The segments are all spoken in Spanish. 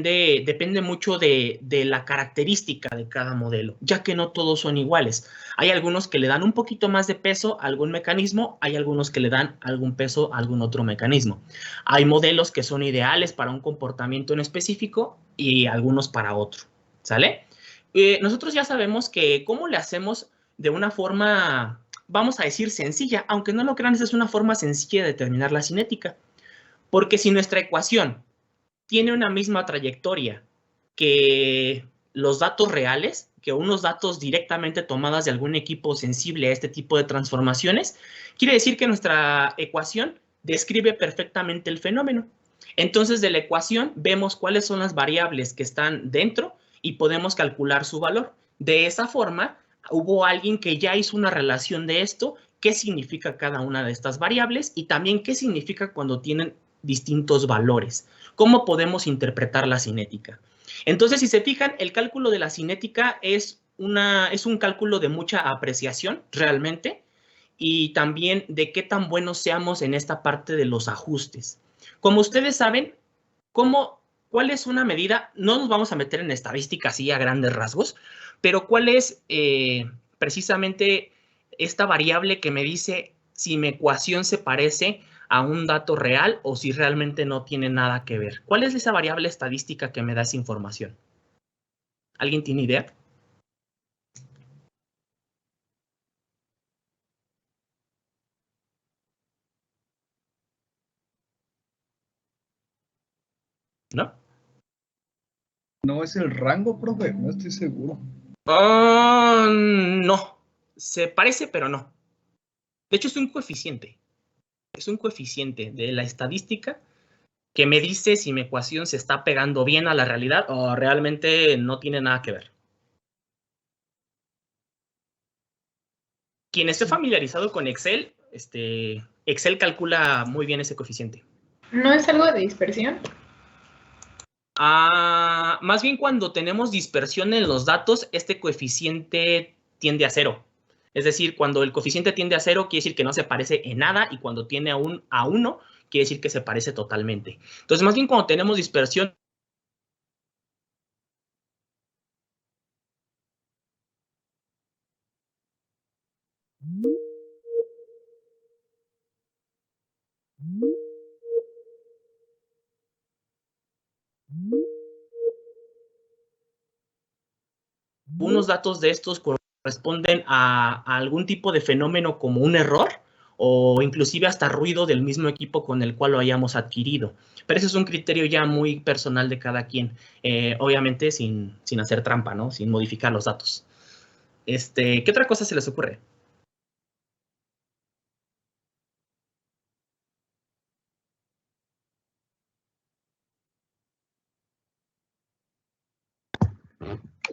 depende mucho de la característica de cada modelo, ya que no todos son iguales. Hay algunos que le dan un poquito más de peso a algún mecanismo, hay algunos que le dan algún peso a algún otro mecanismo. Hay modelos que son ideales para un comportamiento en específico y algunos para otro, ¿sale? Nosotros ya sabemos que cómo le hacemos de una forma, vamos a decir, sencilla, aunque no lo crean, esa es una forma sencilla de determinar la cinética, porque si nuestra ecuación tiene una misma trayectoria que los datos reales, que unos datos directamente tomadas de algún equipo sensible a este tipo de transformaciones, quiere decir que nuestra ecuación describe perfectamente el fenómeno. Entonces, de la ecuación vemos cuáles son las variables que están dentro y podemos calcular su valor. De esa forma, hubo alguien que ya hizo una relación de esto, qué significa cada una de estas variables y también qué significa cuando tienen distintos valores. ¿Cómo podemos interpretar la cinética? Entonces, si se fijan, el cálculo de la cinética es un cálculo de mucha apreciación realmente y también de qué tan buenos seamos en esta parte de los ajustes. Como ustedes saben, ¿cuál es una medida? No nos vamos a meter en estadística así a grandes rasgos, pero ¿cuál es precisamente esta variable que me dice si mi ecuación se parece a un dato real o si realmente no tiene nada que ver? ¿Cuál es esa variable estadística que me da esa información? ¿Alguien tiene idea? ¿No? No es el rango, profe, no estoy seguro. No, se parece, pero no. De hecho, es un coeficiente. Es un coeficiente de la estadística que me dice si mi ecuación se está pegando bien a la realidad o realmente no tiene nada que ver. Quien esté familiarizado con Excel, Excel calcula muy bien ese coeficiente. ¿No es algo de dispersión? Más bien cuando tenemos dispersión en los datos, este coeficiente tiende a cero. Es decir, cuando el coeficiente tiende a cero, quiere decir que no se parece en nada, y cuando tiene a 1, quiere decir que se parece totalmente. Entonces, más bien cuando tenemos dispersión, unos datos de estos corresponden a algún tipo de fenómeno como un error o inclusive hasta ruido del mismo equipo con el cual lo hayamos adquirido. Pero ese es un criterio ya muy personal de cada quien, obviamente sin hacer trampa, ¿no? Sin modificar los datos. ¿Qué otra cosa se les ocurre?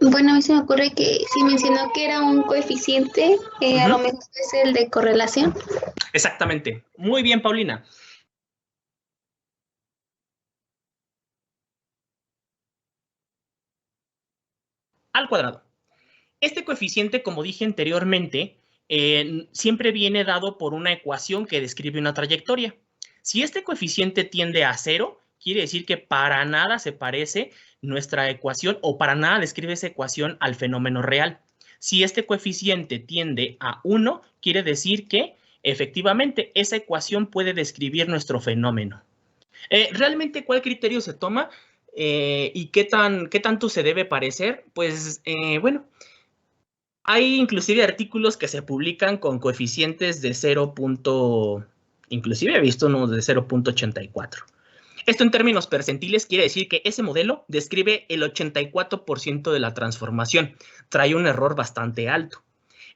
Bueno, a mí se me ocurre que si mencionó que era un coeficiente, a lo mejor es el de correlación. Exactamente. Muy bien, Paulina. Al cuadrado. Este coeficiente, como dije anteriormente, siempre viene dado por una ecuación que describe una trayectoria. Si este coeficiente tiende a 0, quiere decir que para nada se parece nuestra ecuación o para nada describe esa ecuación al fenómeno real. Si este coeficiente tiende a 1, quiere decir que efectivamente esa ecuación puede describir nuestro fenómeno. ¿Realmente cuál criterio se toma y qué tanto se debe parecer? Pues bueno, hay inclusive artículos que se publican con coeficientes de 0. Inclusive he visto unos de 0.84. Esto en términos percentiles quiere decir que ese modelo describe el 84% de la transformación. Trae un error bastante alto.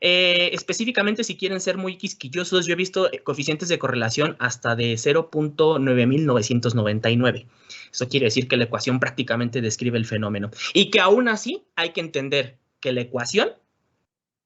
Específicamente, si quieren ser muy quisquillosos, yo he visto coeficientes de correlación hasta de 0.9999. Eso quiere decir que la ecuación prácticamente describe el fenómeno. Y que aún así hay que entender que la ecuación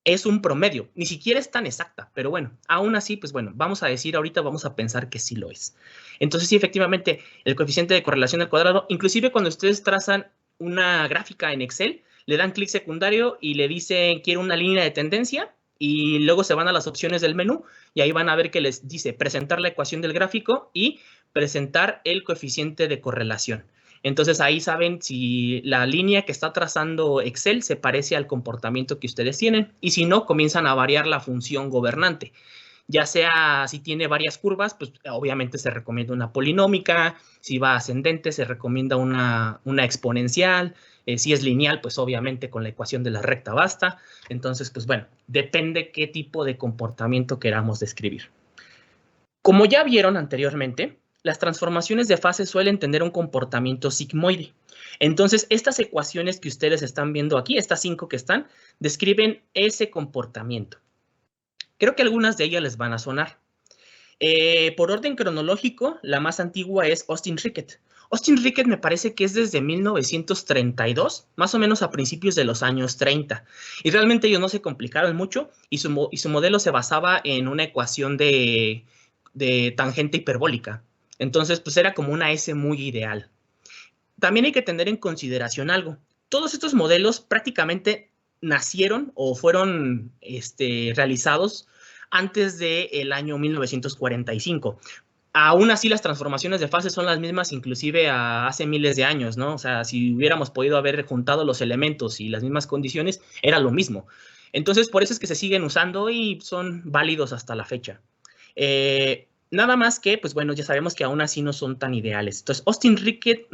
es un promedio, ni siquiera es tan exacta, pero bueno, aún así, pues bueno, vamos a decir ahorita, vamos a pensar que sí lo es. Entonces, sí, efectivamente, el coeficiente de correlación al cuadrado, inclusive cuando ustedes trazan una gráfica en Excel, le dan clic secundario y le dicen, quiero una línea de tendencia, y luego se van a las opciones del menú, y ahí van a ver que les dice presentar la ecuación del gráfico y presentar el coeficiente de correlación. Entonces ahí saben si la línea que está trazando Excel se parece al comportamiento que ustedes tienen, y si no, comienzan a variar la función gobernante. Ya sea si tiene varias curvas, pues obviamente se recomienda una polinómica. Si va ascendente, se recomienda una exponencial. Si es lineal, pues obviamente con la ecuación de la recta basta. Entonces, pues bueno, depende qué tipo de comportamiento queramos describir. Como ya vieron anteriormente, las transformaciones de fase suelen tener un comportamiento sigmoide. Entonces, estas ecuaciones que ustedes están viendo aquí, estas 5 que están, describen ese comportamiento. Creo que algunas de ellas les van a sonar. Por orden cronológico, la más antigua es Austin-Rickett. Austin-Rickett me parece que es desde 1932, más o menos a principios de los años 30. Y realmente ellos no se complicaron mucho y su modelo se basaba en una ecuación de tangente hiperbólica. Entonces, pues era como una S muy ideal. También hay que tener en consideración algo. Todos estos modelos prácticamente nacieron o fueron realizados antes del año 1945. Aún así, las transformaciones de fase son las mismas, inclusive hace miles de años, ¿no? O sea, si hubiéramos podido haber juntado los elementos y las mismas condiciones, era lo mismo. Entonces, por eso es que se siguen usando y son válidos hasta la fecha. Nada más que, pues bueno, ya sabemos que aún así no son tan ideales. Entonces, Austin-Rickett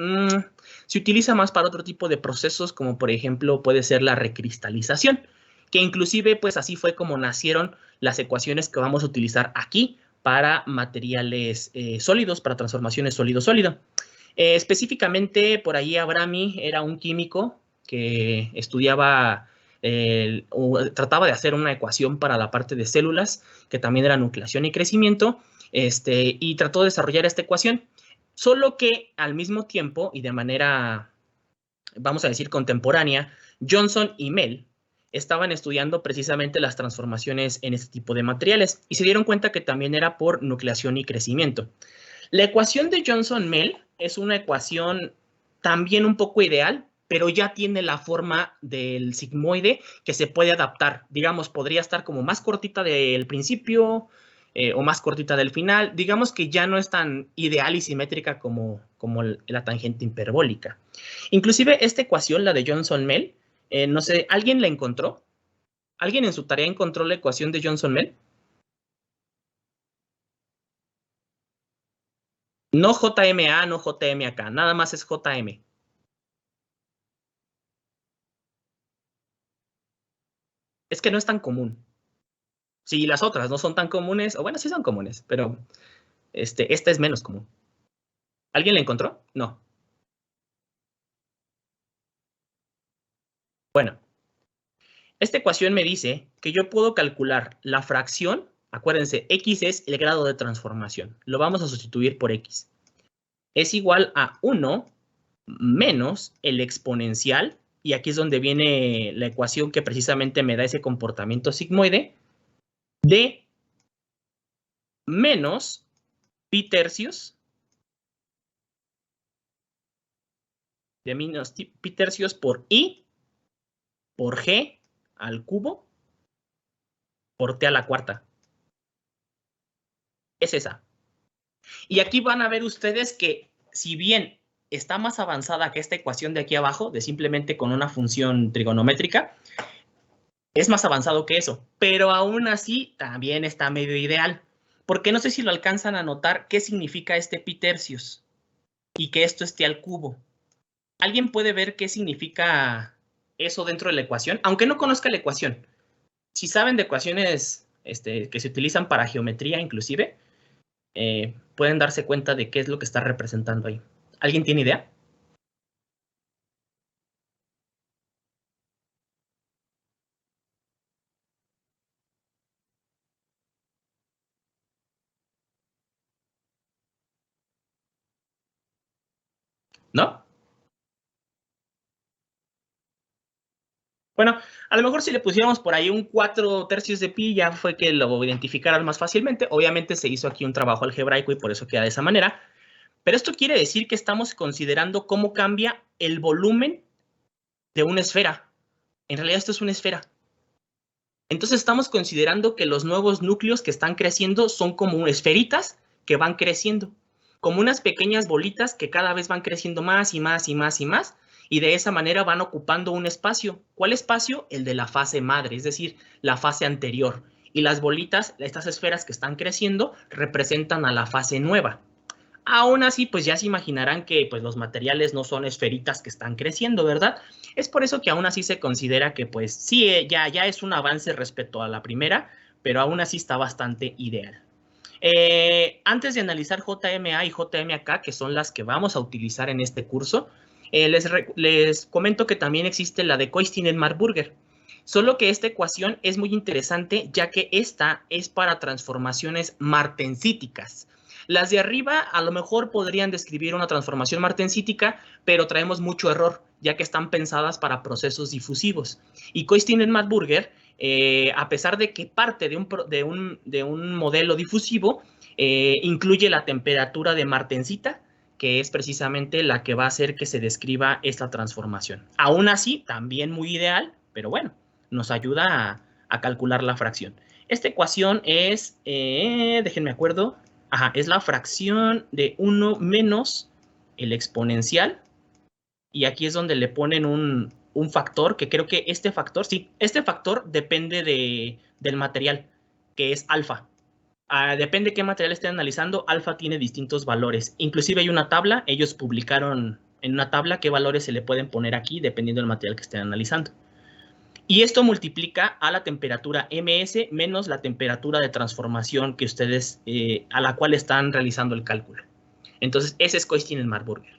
se utiliza más para otro tipo de procesos, como por ejemplo puede ser la recristalización, que inclusive pues así fue como nacieron las ecuaciones que vamos a utilizar aquí para materiales sólidos, para transformaciones sólido-sólido. Específicamente, por ahí Abrami era un químico que estudiaba trataba de hacer una ecuación para la parte de células, que también era nucleación y crecimiento, y trató de desarrollar esta ecuación, solo que al mismo tiempo y de manera, vamos a decir, contemporánea, Johnson y Mell estaban estudiando precisamente las transformaciones en este tipo de materiales y se dieron cuenta que también era por nucleación y crecimiento. La ecuación de Johnson-Mell es una ecuación también un poco ideal, pero ya tiene la forma del sigmoide que se puede adaptar. Digamos, podría estar como más cortita del principio o más cortita del final. Digamos que ya no es tan ideal y simétrica como la tangente hiperbólica. Inclusive esta ecuación, la de Johnson-Mell, no sé, ¿alguien la encontró? ¿Alguien en su tarea encontró la ecuación de Johnson-Mell? No JMA, no JMAK, nada más es JM. Es que no es tan común. Si las otras no son tan comunes, o bueno, sí son comunes, pero esta es menos común. ¿Alguien la encontró? No. Bueno, esta ecuación me dice que yo puedo calcular la fracción, acuérdense, X es el grado de transformación, lo vamos a sustituir por X. Es igual a 1 menos el exponencial, y aquí es donde viene la ecuación que precisamente me da ese comportamiento sigmoide, de menos pi tercios, de menos pi tercios por I, por G al cubo, por T a la cuarta. Es esa. Y aquí van a ver ustedes que si bien está más avanzada que esta ecuación de aquí abajo, de simplemente con una función trigonométrica, es más avanzado que eso, pero aún así también está medio ideal, porque no sé si lo alcanzan a notar qué significa este pi tercios y que esto esté al cubo. ¿Alguien puede ver qué significa eso dentro de la ecuación? Aunque no conozca la ecuación. Si saben de ecuaciones que se utilizan para geometría inclusive, pueden darse cuenta de qué es lo que está representando ahí. ¿Alguien tiene idea? ¿No? Bueno, a lo mejor si le pusiéramos por ahí un 4 tercios de pi, ya fue que lo identificaran más fácilmente. Obviamente se hizo aquí un trabajo algebraico y por eso queda de esa manera. Pero esto quiere decir que estamos considerando cómo cambia el volumen de una esfera. En realidad esto es una esfera. Entonces estamos considerando que los nuevos núcleos que están creciendo son como esferitas que van creciendo. como unas pequeñas bolitas que cada vez van creciendo más y más y más y más, y de esa manera van ocupando un espacio. ¿Cuál espacio? El de la fase madre, es decir, la fase anterior. Y las bolitas, estas esferas que están creciendo, representan a la fase nueva. Aún así, pues ya se imaginarán que pues, los materiales no son esferitas que están creciendo, ¿verdad? Es por eso que aún así se considera que pues sí, ya es un avance respecto a la primera, pero aún así está bastante ideal. Antes de analizar JMA y JMAK, que son las que vamos a utilizar en este curso, les comento que también existe la de Koistinen-Marburger. Solo que esta ecuación es muy interesante, ya que esta es para transformaciones martensíticas. Las de arriba a lo mejor podrían describir una transformación martensítica, pero traemos mucho error, ya que están pensadas para procesos difusivos. Y Koistinen-Marburger, a pesar de que parte de un modelo difusivo, incluye la temperatura de martensita, que es precisamente la que va a hacer que se describa esta transformación. Aún así, también muy ideal, pero bueno, nos ayuda a calcular la fracción. Esta ecuación es, déjenme acuerdo, es la fracción de 1 menos el exponencial, y aquí es donde le ponen un factor, que creo que este factor, sí, este factor depende del material, que es alfa. Depende de qué material estén analizando, alfa tiene distintos valores. Inclusive hay una tabla, ellos publicaron en una tabla qué valores se le pueden poner aquí, dependiendo del material que estén analizando. Y esto multiplica a la temperatura MS menos la temperatura de transformación que ustedes, a la cual están realizando el cálculo. Entonces, ese es Koistinen-Marburger.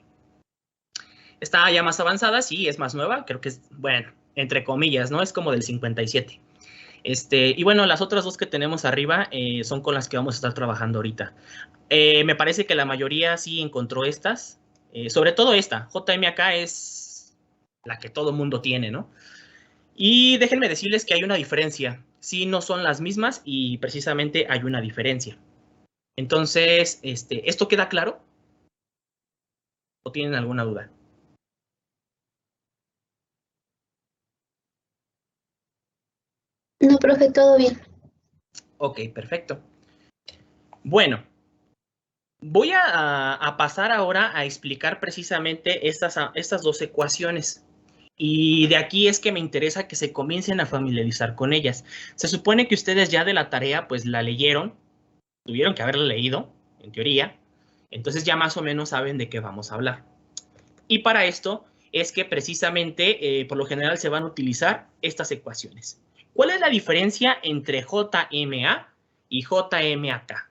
Está ya más avanzada, sí, es más nueva, creo que es, bueno, entre comillas, ¿no? Es como del 57. Y bueno, las otras dos que tenemos arriba son con las que vamos a estar trabajando ahorita. Me parece que la mayoría sí encontró estas, sobre todo esta, JMAK es la que todo mundo tiene, ¿no? Y déjenme decirles que hay una diferencia. Sí, no son las mismas y precisamente hay una diferencia. Entonces, ¿esto queda claro? ¿O tienen alguna duda? No, profe, todo bien. Ok, perfecto. Bueno, voy a pasar ahora a explicar precisamente estas dos ecuaciones. Y de aquí es que me interesa que se comiencen a familiarizar con ellas. Se supone que ustedes ya de la tarea pues la leyeron, tuvieron que haberla leído, en teoría, entonces ya más o menos saben de qué vamos a hablar. Y para esto es que precisamente por lo general se van a utilizar estas ecuaciones. ¿Cuál es la diferencia entre JMA y JMAK?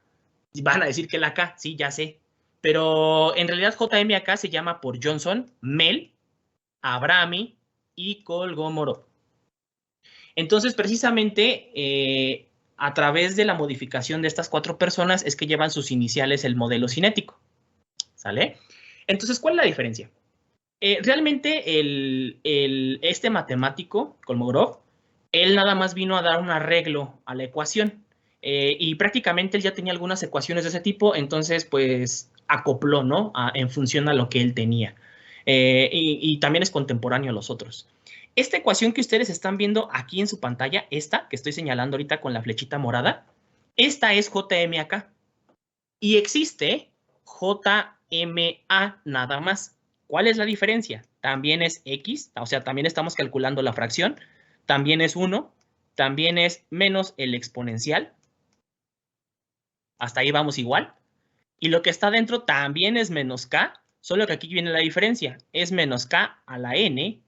Van a decir que la K, sí, ya sé, pero en realidad JMAK se llama por Johnson, Mel, Abrami y Kolmogorov. Entonces, precisamente, a través de la modificación de estas 4 personas es que llevan sus iniciales el modelo cinético. ¿Sale? Entonces, ¿cuál es la diferencia? Realmente, este matemático, Kolmogorov, él nada más vino a dar un arreglo a la ecuación. Y prácticamente él ya tenía algunas ecuaciones de ese tipo, entonces, pues, acopló, ¿no? En función a lo que él tenía. Y también es contemporáneo a los otros. Esta ecuación que ustedes están viendo aquí en su pantalla, esta que estoy señalando ahorita con la flechita morada, esta es JMAK. Y existe JMA nada más. ¿Cuál es la diferencia? También es X, o sea, también estamos calculando la fracción, también es 1, también es menos el exponencial. Hasta ahí vamos igual. Y lo que está dentro también es menos K, solo que aquí viene la diferencia. Es menos K a la N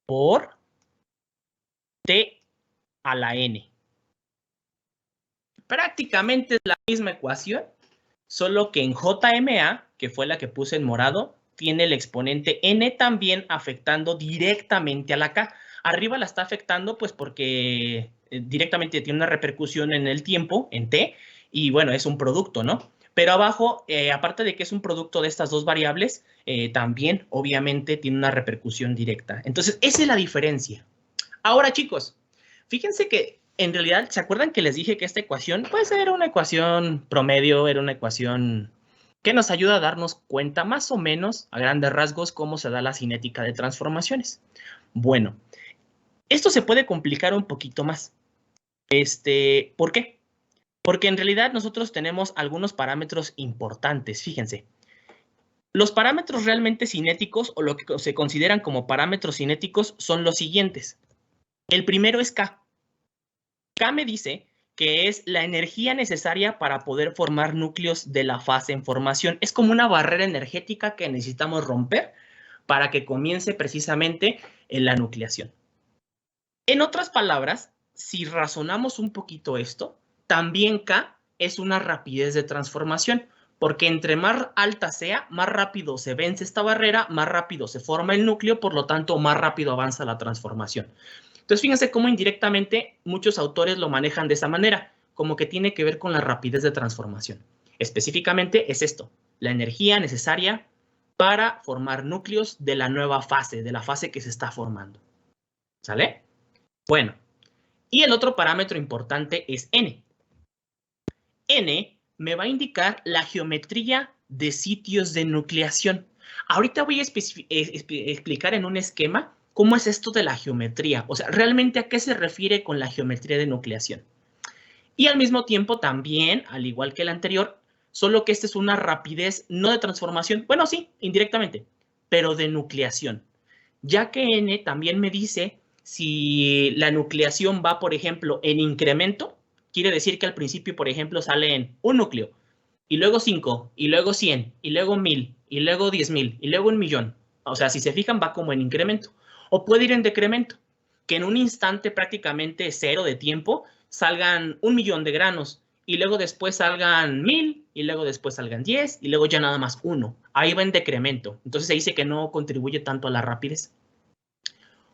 por T a la N. Prácticamente es la misma ecuación, solo que en JMA, que fue la que puse en morado, tiene el exponente N también afectando directamente a la K. Arriba la está afectando pues porque directamente tiene una repercusión en el tiempo, en T, y bueno, es un producto, ¿no? Pero abajo, aparte de que es un producto de estas dos variables, también obviamente tiene una repercusión directa. Entonces, esa es la diferencia. Ahora, chicos, fíjense que en realidad, ¿se acuerdan que les dije que esta ecuación, pues era una ecuación promedio, era una ecuación que nos ayuda a darnos cuenta más o menos, a grandes rasgos, cómo se da la cinética de transformaciones? Bueno, esto se puede complicar un poquito más. ¿Por qué? Porque en realidad nosotros tenemos algunos parámetros importantes, fíjense. Los parámetros realmente cinéticos o lo que se consideran como parámetros cinéticos son los siguientes. El primero es K. K me dice que es la energía necesaria para poder formar núcleos de la fase en formación. Es como una barrera energética que necesitamos romper para que comience precisamente en la nucleación. En otras palabras, si razonamos un poquito esto, también K es una rapidez de transformación, porque entre más alta sea, más rápido se vence esta barrera, más rápido se forma el núcleo, por lo tanto, más rápido avanza la transformación. Entonces, fíjense cómo indirectamente muchos autores lo manejan de esa manera, como que tiene que ver con la rapidez de transformación. Específicamente es esto, la energía necesaria para formar núcleos de la nueva fase, de la fase que se está formando. ¿Sale? Bueno, y el otro parámetro importante es N. N me va a indicar la geometría de sitios de nucleación. Ahorita voy a explicar en un esquema cómo es esto de la geometría. O sea, realmente a qué se refiere con la geometría de nucleación. Y al mismo tiempo también, al igual que el anterior, solo que esta es una rapidez no de transformación. Bueno, sí, indirectamente, pero de nucleación. Ya que N también me dice si la nucleación va, por ejemplo, en incremento, quiere decir que al principio, por ejemplo, salen un núcleo, y luego 5, y luego 100, y luego 1000, y luego 10,000, y luego 1,000,000. O sea, si se fijan, va como en incremento. O puede ir en decremento, que en un instante prácticamente cero de tiempo salgan 1,000,000 de granos, y luego después salgan 1000, y luego después salgan 10, y luego ya nada más 1. Ahí va en decremento. Entonces se dice que no contribuye tanto a la rapidez.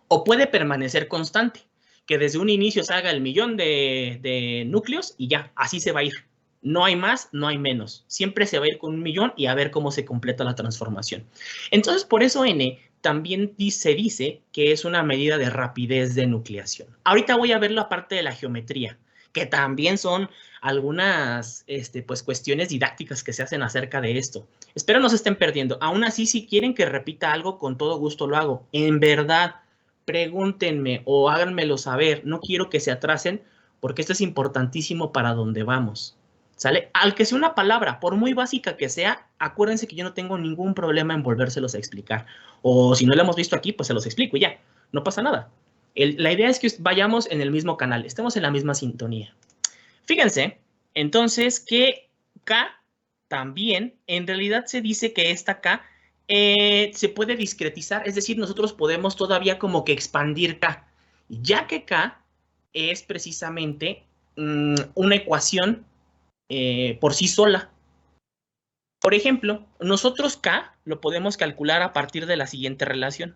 O puede permanecer constante, que desde un inicio salga el 1,000,000 de núcleos y ya, así se va a ir. No hay más, no hay menos. Siempre se va a ir con 1,000,000 y a ver cómo se completa la transformación. Entonces, por eso N también se dice que es una medida de rapidez de nucleación. Ahorita voy a ver la parte de la geometría, que también son algunas pues, cuestiones didácticas que se hacen acerca de esto. Espero no se estén perdiendo. Aún así, si quieren que repita algo, con todo gusto lo hago. En verdad, pregúntenme o háganmelo saber. No quiero que se atrasen porque esto es importantísimo para donde vamos. ¿Sale? Al que sea una palabra, por muy básica que sea, acuérdense que yo no tengo ningún problema en volvérselos a explicar. O si no lo hemos visto aquí, pues se los explico y ya. No pasa nada. La idea es que vayamos en el mismo canal, estemos en la misma sintonía. Fíjense, entonces, que K también, en realidad se dice que esta K se puede discretizar, es decir, nosotros podemos todavía como que expandir K, ya que K es precisamente una ecuación por sí sola. Por ejemplo, nosotros K lo podemos calcular a partir de la siguiente relación.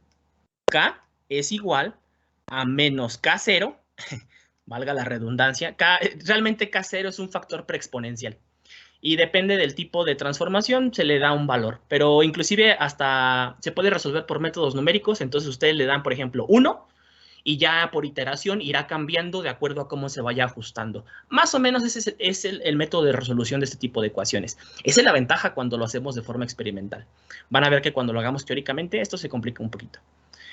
K es igual a menos K0, valga la redundancia, realmente K0 es un factor preexponencial. Y depende del tipo de transformación, se le da un valor. Pero inclusive hasta se puede resolver por métodos numéricos. Entonces ustedes le dan, por ejemplo, 1 y ya por iteración irá cambiando de acuerdo a cómo se vaya ajustando. Más o menos ese es el método de resolución de este tipo de ecuaciones. Esa es la ventaja cuando lo hacemos de forma experimental. Van a ver que cuando lo hagamos teóricamente, esto se complica un poquito.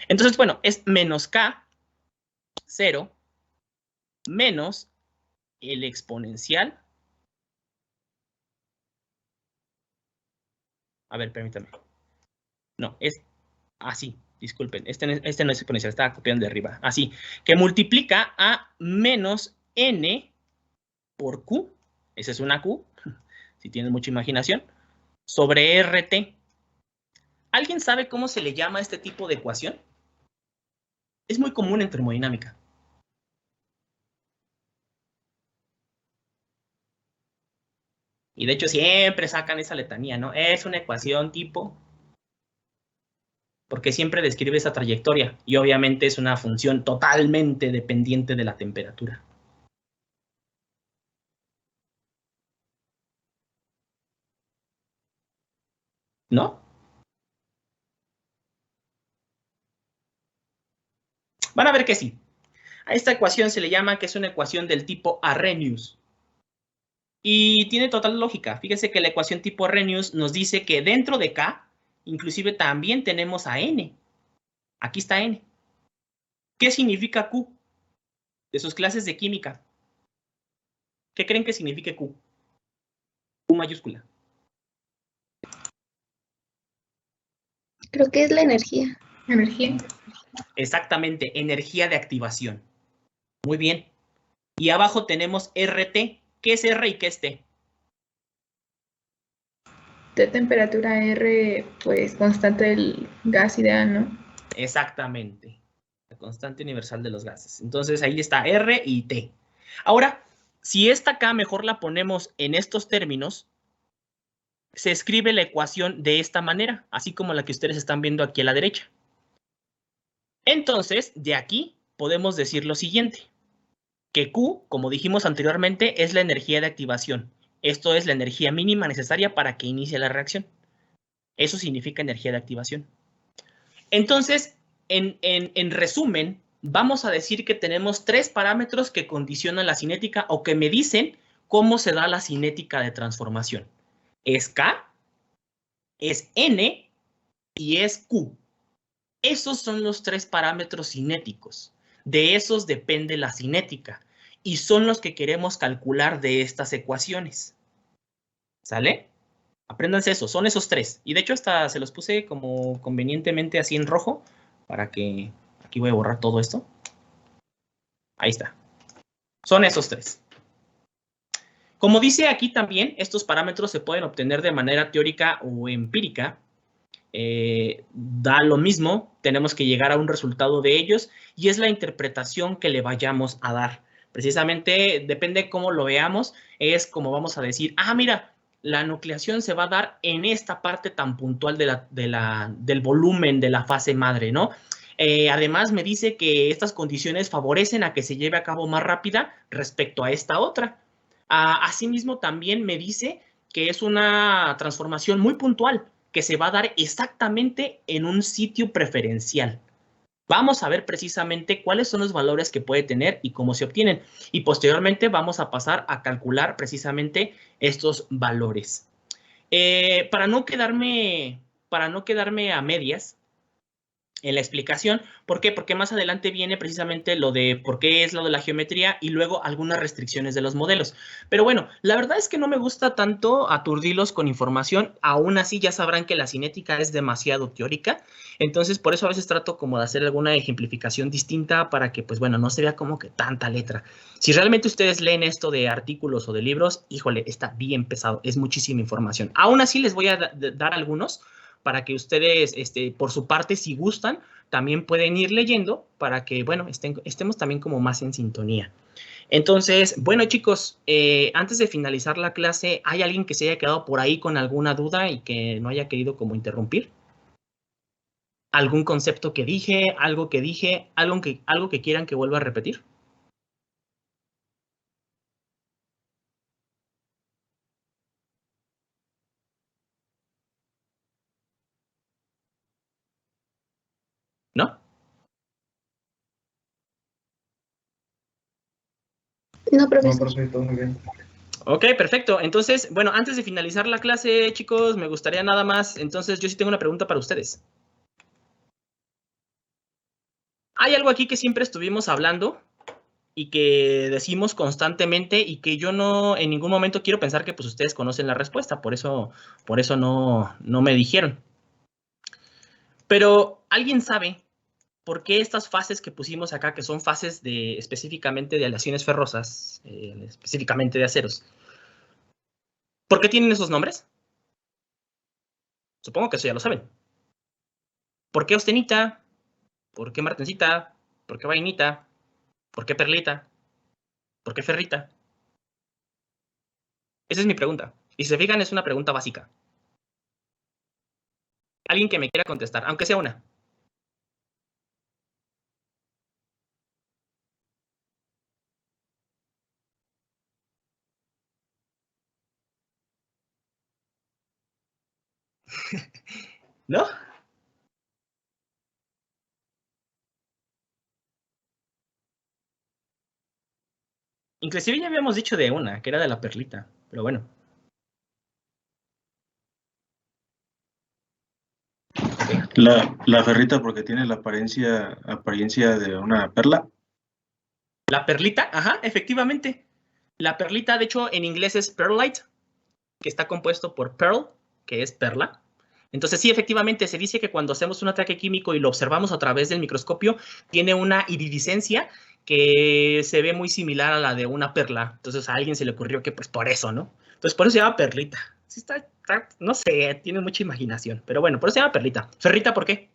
Entonces, bueno, es menos K0 menos el exponencial. A ver, permítame. No, es así, disculpen. Este no es exponencial, estaba copiando de arriba. Así, que multiplica a menos n por q. Esa es una q, si tienen mucha imaginación, sobre rt. ¿Alguien sabe cómo se le llama a este tipo de ecuación? Es muy común en termodinámica. Y de hecho siempre sacan esa letanía, ¿no? Es una ecuación tipo, porque siempre describe esa trayectoria y obviamente es una función totalmente dependiente de la temperatura. ¿No? Van a ver que sí. A esta ecuación se le llama que es una ecuación del tipo Arrhenius. Y tiene total lógica. Fíjense que la ecuación tipo Arrhenius nos dice que dentro de K, inclusive también tenemos a N. Aquí está N. ¿Qué significa Q? De sus clases de química. ¿Qué creen que signifique Q? Q mayúscula. Creo que es la energía. Energía. Exactamente, energía de activación. Muy bien. Y abajo tenemos RT. ¿Qué es R y qué es T? De temperatura R, pues constante del gas ideal, ¿no? Exactamente. La constante universal de los gases. Entonces ahí está R y T. Ahora, si esta acá mejor la ponemos en estos términos, se escribe la ecuación de esta manera, así como la que ustedes están viendo aquí a la derecha. Entonces, de aquí podemos decir lo siguiente, que Q, como dijimos anteriormente, es la energía de activación. Esto es la energía mínima necesaria para que inicie la reacción. Eso significa energía de activación. Entonces, en resumen, vamos a decir que tenemos 3 parámetros que condicionan la cinética o que me dicen cómo se da la cinética de transformación. Es K, es N y es Q. Esos son los 3 parámetros cinéticos. De esos depende la cinética y son los que queremos calcular de estas ecuaciones. ¿Sale? Apréndanse eso, son esos 3. Y de hecho hasta se los puse como convenientemente así en rojo para que... Aquí voy a borrar todo esto. Ahí está. Son esos 3. Como dice aquí también, estos parámetros se pueden obtener de manera teórica o empírica. Da lo mismo, tenemos que llegar a un resultado de ellos y es la interpretación que le vayamos a dar. Precisamente, depende cómo lo veamos, es como vamos a decir, mira, la nucleación se va a dar en esta parte tan puntual del volumen de la fase madre, ¿no? Además, me dice que estas condiciones favorecen a que se lleve a cabo más rápida respecto a esta otra. Asimismo, también me dice que es una transformación muy puntual, que se va a dar exactamente en un sitio preferencial. Vamos a ver precisamente cuáles son los valores que puede tener y cómo se obtienen. Y posteriormente vamos a pasar a calcular precisamente estos valores. Para no quedarme a medias en la explicación, ¿por qué? Porque más adelante viene precisamente lo de por qué es lo de la geometría y luego algunas restricciones de los modelos. Pero bueno, la verdad es que no me gusta tanto aturdirlos con información, aún así ya sabrán que la cinética es demasiado teórica, entonces por eso a veces trato como de hacer alguna ejemplificación distinta para que, pues bueno, no se vea como que tanta letra. Si realmente ustedes leen esto de artículos o de libros, híjole, está bien pesado, es muchísima información. Aún así les voy a dar algunos para que ustedes, por su parte, si gustan, también pueden ir leyendo para que, bueno, estemos también como más en sintonía. Entonces, bueno, chicos, antes de finalizar la clase, ¿hay alguien que se haya quedado por ahí con alguna duda y que no haya querido como interrumpir? ¿Algún concepto que dije, algo que quieran que vuelva a repetir? ¿No? No, No, profesor. profe, todo muy bien. Ok, perfecto. Entonces, bueno, antes de finalizar la clase, chicos, me gustaría nada más, entonces yo sí tengo una pregunta para ustedes. Hay algo aquí que siempre estuvimos hablando y que decimos constantemente y que yo no en ningún momento quiero pensar que pues ustedes conocen la respuesta, por eso no me dijeron. Pero, ¿alguien sabe por qué estas fases que pusimos acá, que son fases específicamente de aleaciones ferrosas, específicamente de aceros, ¿por qué tienen esos nombres? Supongo que eso ya lo saben. ¿Por qué austenita? ¿Por qué martencita? ¿Por qué vainita? ¿Por qué perlita? ¿Por qué ferrita? Esa es mi pregunta. Y si se fijan, es una pregunta básica. Alguien que me quiera contestar, aunque sea una. ¿No? Inclusive ya habíamos dicho de una, que era de la perlita, pero bueno. La ferrita porque tiene la apariencia de una perla. La perlita, ajá, efectivamente. La perlita, de hecho, en inglés es perlite, que está compuesto por pearl, que es perla. Entonces, sí, efectivamente, se dice que cuando hacemos un ataque químico y lo observamos a través del microscopio, tiene una iridiscencia que se ve muy similar a la de una perla. Entonces, a alguien se le ocurrió que, pues, por eso, ¿no? Entonces, por eso se llama perlita. Sí está, no sé, tiene mucha imaginación. Pero bueno, por eso se llama perlita. Ferrita, ¿por qué?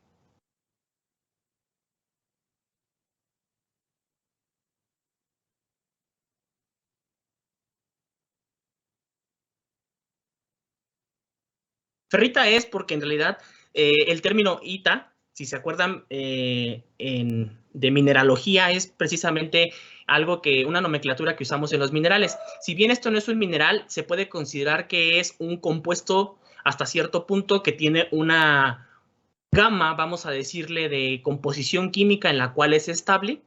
Ferrita es porque en realidad el término ita, si se acuerdan de mineralogía, es precisamente algo que, una nomenclatura que usamos en los minerales. Si bien esto no es un mineral, se puede considerar que es un compuesto hasta cierto punto que tiene una gama, vamos a decirle, de composición química en la cual es estable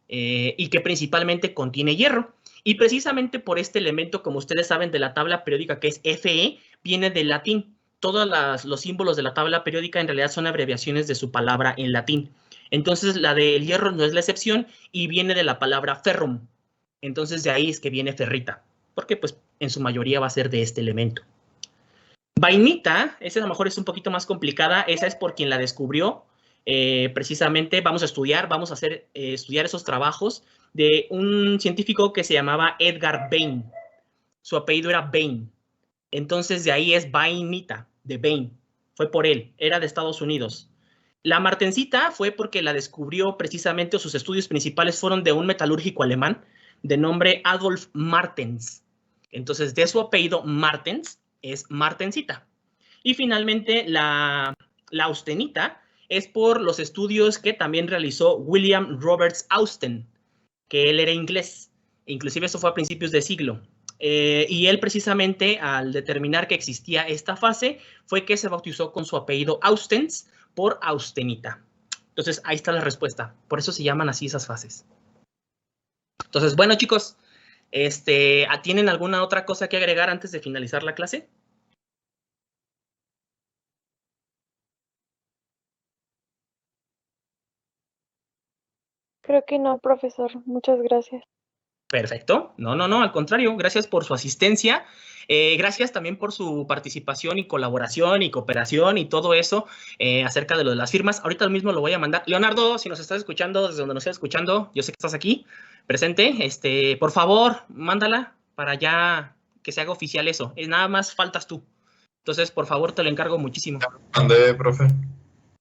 y que principalmente contiene hierro. Y precisamente por este elemento, como ustedes saben, de la tabla periódica, que es Fe, viene del latín. Todos los símbolos de la tabla periódica en realidad son abreviaciones de su palabra en latín. Entonces, la del hierro no es la excepción y viene de la palabra ferrum. Entonces, de ahí es que viene ferrita, porque pues en su mayoría va a ser de este elemento. Vainita, esa a lo mejor es un poquito más complicada, esa es por quien la descubrió. Precisamente vamos a estudiar esos trabajos de un científico que se llamaba Edgar Bain. Su apellido era Bain. Entonces, de ahí es vainita, de Bain. Fue por él, era de Estados Unidos. La martensita fue porque la descubrió precisamente, o sus estudios principales fueron de un metalúrgico alemán de nombre Adolf Martens. Entonces, de su apellido Martens es martensita. Y finalmente, la austenita es por los estudios que también realizó William Roberts Austen, que él era inglés. Inclusive eso fue a principios de siglo. Y él precisamente, al determinar que existía esta fase, fue que se bautizó con su apellido Austens por austenita. Entonces, ahí está la respuesta. Por eso se llaman así esas fases. Entonces, bueno, chicos, ¿tienen alguna otra cosa que agregar antes de finalizar la clase? Creo que no, profesor. Muchas gracias. Perfecto. No, al contrario. Gracias por su asistencia. Gracias también por su participación y colaboración y cooperación y todo eso acerca de lo de las firmas. Ahorita mismo lo voy a mandar. Leonardo, si nos estás escuchando, desde donde nos estás escuchando, yo sé que estás aquí presente. Por favor, mándala para ya que se haga oficial eso. Nada más faltas tú. Entonces, por favor, te lo encargo muchísimo. Mandé, profe.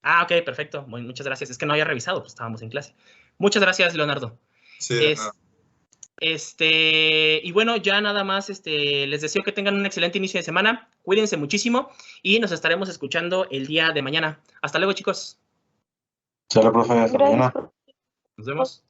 Ah, ok, perfecto. Muchas gracias. Es que no había revisado, pues estábamos en clase. Muchas gracias, Leonardo. Sí, y bueno, ya nada más les deseo que tengan un excelente inicio de semana. Cuídense muchísimo y nos estaremos escuchando el día de mañana. Hasta luego, chicos. Chao, profe. Hasta mañana. Nos vemos.